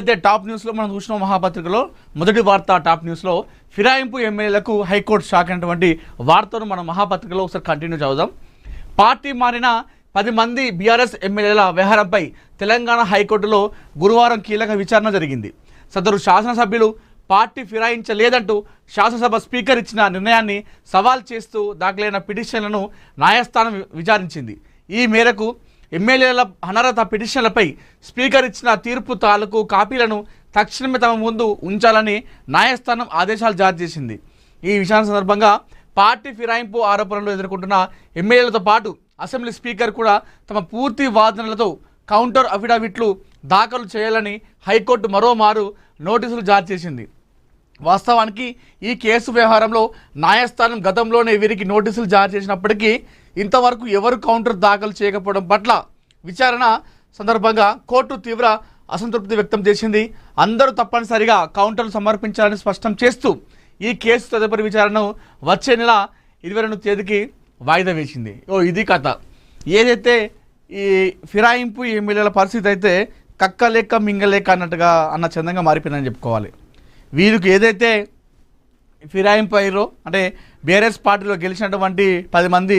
అయితే టాప్ న్యూస్లో మనం చూసిన మహాపత్రికలో మొదటి వార్త టాప్ న్యూస్లో ఫిరాయింపు ఎమ్మెల్యేలకు హైకోర్టు షాక్ అనేటువంటి వార్తను మనం మహాపత్రికలో ఒకసారి కంటిన్యూ చదువుదాం. పార్టీ మారిన 10 మంది బీఆర్ఎస్ ఎమ్మెల్యేల వ్యవహారంపై తెలంగాణ హైకోర్టులో గురువారం కీలక విచారణ జరిగింది. సదరు శాసనసభ్యులు పార్టీ ఫిరాయించలేదంటూ శాసనసభ స్పీకర్ ఇచ్చిన నిర్ణయాన్ని సవాల్ చేస్తూ దాఖలైన పిటిషన్లను న్యాయస్థానం విచారించింది. ఈ మేరకు ఎమ్మెల్యేల అనర్హత పిటిషన్లపై స్పీకర్ ఇచ్చిన తీర్పు తాలూకు కాపీలను తక్షణమే తమ ముందు ఉంచాలని న్యాయస్థానం ఆదేశాలు జారీ చేసింది. ఈ విషయం సందర్భంగా పార్టీ ఫిరాయింపు ఆరోపణలు ఎదుర్కొంటున్న ఎమ్మెల్యేలతో పాటు అసెంబ్లీ స్పీకర్ కూడా తమ పూర్తి వాదనలతో కౌంటర్ అఫిడవిట్లు దాఖలు చేయాలని హైకోర్టు మరోమారు నోటీసులు జారీ చేసింది. వాస్తవానికి ఈ కేసు వ్యవహారంలో న్యాయస్థానం గతంలోనే వీరికి నోటీసులు జారీ చేసినప్పటికీ ఇంతవరకు ఎవరు కౌంటర్ దాఖలు చేయకపోవడం పట్ల విచారణ సందర్భంగా కోర్టు తీవ్ర అసంతృప్తి వ్యక్తం చేసింది. అందరూ తప్పనిసరిగా కౌంటర్లు సమర్పించాలని స్పష్టం చేస్తూ ఈ కేసు తదుపరి విచారణను వచ్చే నెల 22వ తేదీకి వాయిదా వేసింది. ఇది కథ. ఏదైతే ఈ ఫిరాయింపు ఎమ్మెల్యేల పరిస్థితి అయితే కక్కలేక మింగలేక అన్నట్టుగా అన్న చందంగా మారిపోయిందని చెప్పుకోవాలి. వీరికి ఏదైతే ఫిరాయింపు అయ్యారో అంటే బీఆర్ఎస్ పార్టీలో గెలిచినటువంటి 10 మంది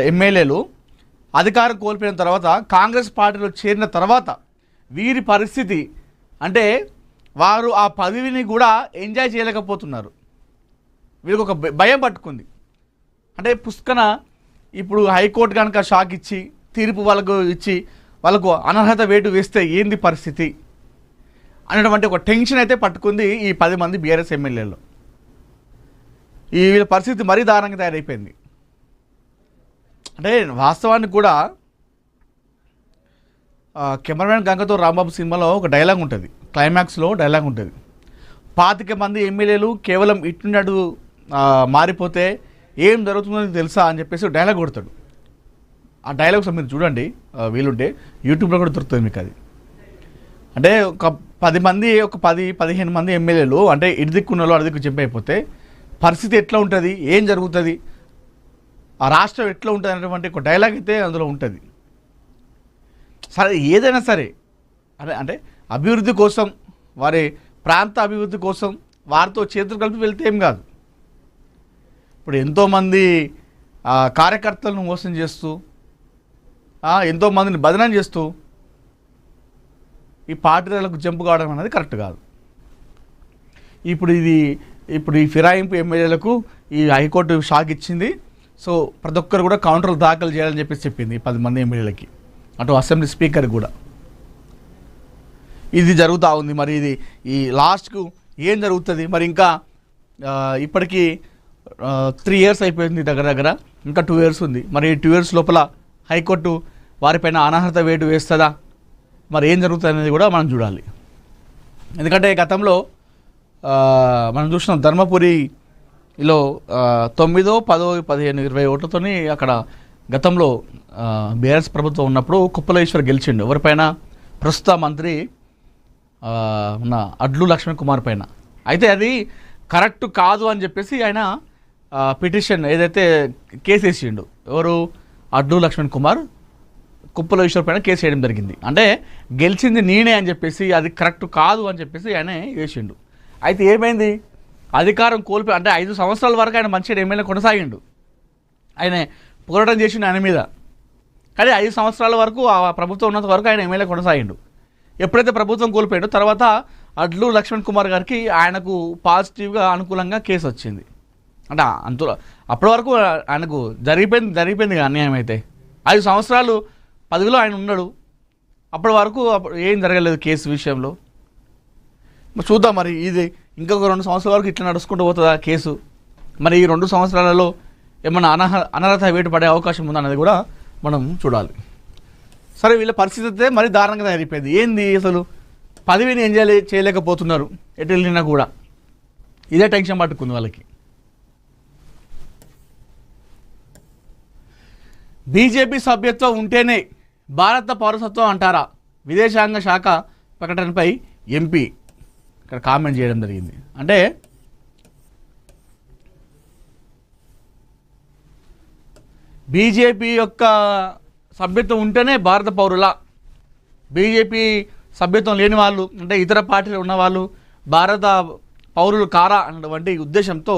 ఎమ్మెల్యేలు అధికారం కోల్పోయిన తర్వాత కాంగ్రెస్ పార్టీలో చేరిన తర్వాత వీరి పరిస్థితి అంటే వారు ఆ పదవిని కూడా ఎంజాయ్ చేయలేకపోతున్నారు. వీరికి ఒక భయం పట్టుకుంది. అంటే పుష్కన ఇప్పుడు హైకోర్టు కనుక షాక్ ఇచ్చి తీర్పు వాళ్ళకు ఇచ్చి వాళ్ళకు అనర్హత వేటు వేస్తే ఏంది పరిస్థితి అనేటువంటి ఒక టెన్షన్ అయితే పట్టుకుంది ఈ 10 మంది బీఆర్ఎస్ ఎమ్మెల్యేలు. ఈ వీళ్ళ పరిస్థితి మరీ దారుణంగా తయారైపోయింది. అంటే వాస్తవానికి కూడా కెమెరామెన్ గంగతో రాంబాబు సినిమాలో ఒక డైలాగ్ ఉంటుంది, క్లైమాక్స్లో డైలాగ్ ఉంటుంది. 25 మంది ఎమ్మెల్యేలు కేవలం ఇట్టున్నాడు మారిపోతే ఏం జరుగుతుందని తెలుసా అని చెప్పేసి డైలాగ్ కొడతాడు. ఆ డైలాగ్స్ మీరు చూడండి, వీలుంటే యూట్యూబ్లో కూడా దొరుకుతుంది మీకు అది. అంటే ఒక 10 మంది ఒక 10-15 మంది ఎమ్మెల్యేలు అంటే ఇటు దిక్కున్నలో అటు దిక్కు చెప్పైపోతే పరిస్థితి ఎట్లా ఉంటుంది, ఏం జరుగుతుంది, ఆ రాష్ట్రం ఎట్లా ఉంటుంది అనేటువంటి ఒక డైలాగ్ అయితే అందులో ఉంటుంది. సరే ఏదైనా సరే అంటే అభివృద్ధి కోసం వారి ప్రాంత అభివృద్ధి కోసం వారితో చేతులు కలిపి వెళ్తే ఏం కాదు. ఇప్పుడు ఎంతోమంది కార్యకర్తలను మోసం చేస్తూ ఎంతోమందిని బదనాం చేస్తూ ఈ పార్టీలకు జంపు కావడం అనేది కరెక్ట్ కాదు. ఇప్పుడు ఈ ఫిరాయింపు ఎమ్మెల్యేలకు ఈ హైకోర్టు షాక్ ఇచ్చింది. సో ప్రతి ఒక్కరు కూడా కౌంటర్లు దాఖలు చేయాలని చెప్పేసి చెప్పింది 10 మంది ఎమ్మెల్యేలకి, అటు అసెంబ్లీ స్పీకర్ కూడా. ఇది జరుగుతూ ఉంది. మరి ఇది ఈ లాస్ట్కు ఏం జరుగుతుంది మరి? ఇంకా ఇప్పటికీ 3 years అయిపోయింది దగ్గర, ఇంకా 2 years ఉంది. మరి 2 years లోపల హైకోర్టు వారిపైన అనర్హత వేటు వేస్తుందా, మరి ఏం జరుగుతుంది అనేది కూడా మనం చూడాలి. ఎందుకంటే గతంలో మనం చూసినాం ధర్మపురిలో 9, 10, 15, 20 ఓట్లతోని అక్కడ గతంలో బీఆర్ఎస్ ప్రభుత్వం ఉన్నప్పుడు కుప్పలేశ్వర్ గెలిచిండు. ఎవరిపైన? ప్రస్తుత మంత్రి ఉన్న అడ్లు లక్ష్మణ్ కుమార్ పైన. అయితే అది కరెక్ట్ కాదు అని చెప్పేసి ఆయన పిటిషన్ ఏదైతే కేసు వేసిండు, ఎవరు? అడ్లు లక్ష్మణ్ కుమార్ కుప్పలేశ్వర్ పైన కేసు వేయడం జరిగింది. అంటే గెలిచింది నేనే అని చెప్పేసి అది కరెక్ట్ కాదు అని చెప్పేసి ఆయన వేసిండు. అయితే ఏమైంది? అధికారం కోల్పోయి అంటే 5 సంవత్సరాల వరకు ఆయన మంచిగా ఎమ్మెల్యే కొనసాగిండు. ఆయన పోరాటం చేసిండు ఆయన మీద. కానీ 5 సంవత్సరాల వరకు ఆ ప్రభుత్వం ఉన్నంత వరకు ఆయన ఎమ్మెల్యే కొనసాగిండు. ఎప్పుడైతే ప్రభుత్వం కోల్పోయిండో తర్వాత అడ్లు లక్ష్మణ్ కుమార్ గారికి ఆయనకు పాజిటివ్గా అనుకూలంగా కేసు వచ్చింది. అంటే అప్పటి వరకు ఆయనకు జరిగిపోయింది అన్యాయం. అయితే 5 సంవత్సరాలు పదవిలో ఆయన ఉన్నాడు. అప్పటి వరకు ఏం జరగలేదు కేసు విషయంలో. చూద్దాం మరి ఇది ఇంకొక 2 సంవత్సరాల వరకు ఇట్లా నడుచుకుంటూ పోతుందా కేసు? మరి ఈ 2 సంవత్సరాలలో ఏమన్నా అనర్హత వేటు పడే అవకాశం ఉందన్నది కూడా మనం చూడాలి. సరే వీళ్ళ పరిస్థితి అయితే మరీ దారుణంగా తయారైపోయింది. ఏంది అసలు పదవిని ఎంజాయ్ చేయలేకపోతున్నారు ఎటు వెళ్ళినా కూడా. ఇదే టెన్షన్ పట్టుకుంది వాళ్ళకి. బీజేపీ సభ్యత్వం ఉంటేనే భారత పౌరసత్వం అంటారా? విదేశాంగ శాఖ ప్రకటనపై ఎంపీ ఇక్కడ కామెంట్ చేయడం జరిగింది. అంటే బీజేపీ యొక్క సభ్యత్వం ఉంటేనే భారత పౌరుల, బీజేపీ సభ్యత్వం లేని వాళ్ళు అంటే ఇతర పార్టీలు ఉన్నవాళ్ళు భారత పౌరులు కారా అన్నటువంటి ఉద్దేశంతో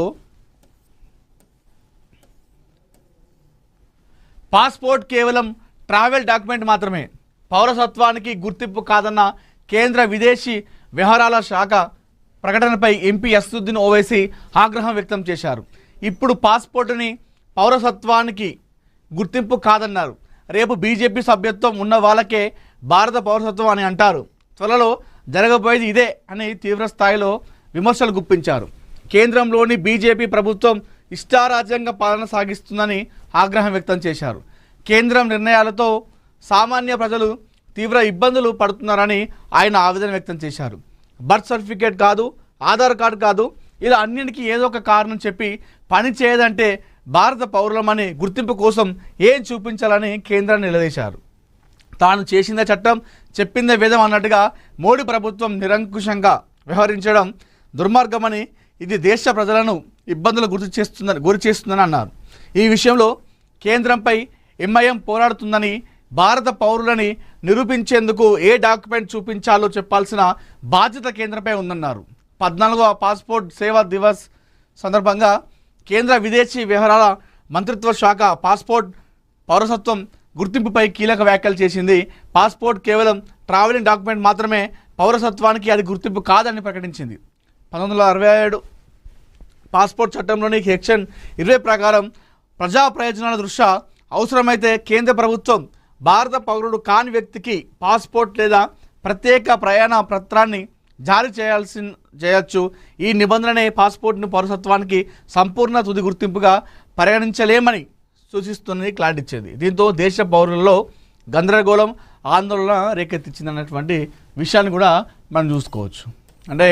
పాస్పోర్ట్ కేవలం ట్రావెల్ డాక్యుమెంట్ మాత్రమే, పౌరసత్వానికి గుర్తింపు కాదన్న కేంద్ర విదేశీ వ్యవహారాల శాఖ ప్రకటనపై ఎంపీ అసదుద్దీన్ ఓవైసీ ఆగ్రహం వ్యక్తం చేశారు. ఇప్పుడు పాస్పోర్టుని పౌరసత్వానికి గుర్తింపు కాదన్నారు. రేపు బీజేపీ సభ్యత్వం ఉన్న వాళ్ళకే భారత పౌరసత్వం అని అంటారు. త్వరలో జరగబోయేది ఇదే అని తీవ్ర స్థాయిలో విమర్శలు గుప్పించారు. కేంద్రంలోని బీజేపీ ప్రభుత్వం ఇష్టారాజ్యంగా పాలన సాగిస్తుందని ఆగ్రహం వ్యక్తం చేశారు. కేంద్రం నిర్ణయాలతో సామాన్య ప్రజలు తీవ్ర ఇబ్బందులు పడుతున్నారని ఆయన ఆవేదన వ్యక్తం చేశారు. బర్త్ సర్టిఫికేట్ కాదు, ఆధార్ కార్డు కాదు, ఇలా అన్నింటికీ ఏదో ఒక కారణం చెప్పి పని చేయదంటే భారత పౌరులమని గుర్తింపు కోసం ఏం చూపించాలని కేంద్రాన్ని నిలదీశారు. తాను చేసిందే చట్టం, చెప్పిందే వేదం అన్నట్టుగా మోడీ ప్రభుత్వం నిరంకుశంగా వ్యవహరించడం దుర్మార్గమని, ఇది దేశ ప్రజలను ఇబ్బందులు గురి చేస్తుందని అన్నారు. ఈ విషయంలో కేంద్రంపై ఎంఐఎం పోరాడుతుందని, భారత పౌరులని నిరూపించేందుకు ఏ డాక్యుమెంట్ చూపించాలో చెప్పాల్సిన బాధ్యత కేంద్రంపై ఉందన్నారు. 14వ పాస్పోర్ట్ సేవా దివస్ సందర్భంగా కేంద్ర విదేశీ వ్యవహారాల మంత్రిత్వ శాఖ పాస్పోర్ట్ పౌరసత్వం గుర్తింపుపై కీలక వ్యాఖ్యలు చేసింది. పాస్పోర్ట్ కేవలం ట్రావెలింగ్ డాక్యుమెంట్ మాత్రమే, పౌరసత్వానికి అది గుర్తింపు కాదని ప్రకటించింది. 1967 పాస్పోర్ట్ చట్టంలోని సెక్షన్ 20 ప్రకారం ప్రజా ప్రయోజనాల దృష్ట్యా అవసరమైతే కేంద్ర ప్రభుత్వం భారత పౌరుడు కాని వ్యక్తికి పాస్పోర్ట్ లేదా ప్రత్యేక ప్రయాణ పత్రాన్ని జారీ చేయొచ్చు. ఈ నిబంధననే పాస్పోర్ట్ను పౌరసత్వానికి సంపూర్ణ తుది గుర్తింపుగా పరిగణించలేమని సూచిస్తుందని క్లారిటీ ఇచ్చేది. దీంతో దేశ పౌరులలో గందరగోళం, ఆందోళన రేకెత్తించిందన్నటువంటి విషయాన్ని కూడా మనం చూసుకోవచ్చు. అంటే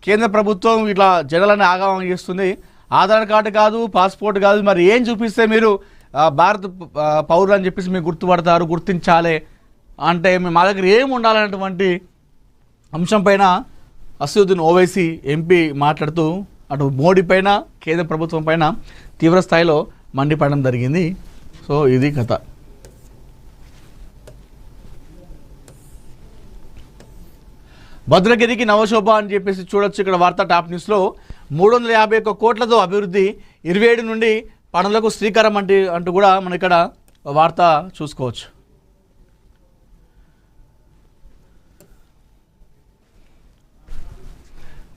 కేంద్ర ప్రభుత్వం ఇట్లా జనాలని ఆగమనం చేస్తుంది. ఆధార్ కార్డు కాదు, పాస్పోర్ట్ కాదు, మరి ఏం చూపిస్తే మీరు భారత పౌరులు అని చెప్పేసి మీరు గుర్తుపడతారు, గుర్తించాలి అంటే మా దగ్గర ఏమి ఉండాలనేటువంటి అంశం పైన అసదుద్దీన్ ఓవైసీ ఎంపీ మాట్లాడుతూ అటు మోడీ పైన, కేంద్ర ప్రభుత్వం పైన తీవ్ర స్థాయిలో మండిపడడం జరిగింది. సో ఇది కథ. భద్రగిరికి నవశోభ అని చెప్పేసి చూడొచ్చు ఇక్కడ వార్తా టాప్ న్యూస్లో. 351 కోట్లతో అభివృద్ధి, 27 నుండి పనులకు శ్రీకారం అంటూ కూడా మనం ఇక్కడ వార్త చూసుకోవచ్చు.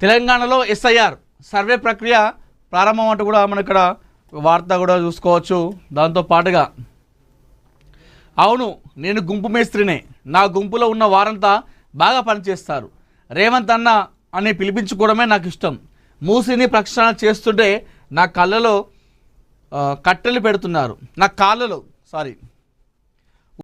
తెలంగాణలో ఎస్ఐఆర్ సర్వే ప్రక్రియ ప్రారంభం అంటూ కూడా మనం ఇక్కడ వార్త కూడా చూసుకోవచ్చు. దాంతో పాటుగా అవును నేను గుంపు మేస్త్రినే, నా గుంపులో ఉన్న వారంతా బాగా పనిచేస్తారు, రేవంత్ అన్న అని పిలిపించుకోవడమే నాకు ఇష్టం, మూసిని ప్రక్షాళన చేస్తుంటే నా కళ్ళలో కట్టెలు పెడుతున్నారు, నా కాళ్ళలో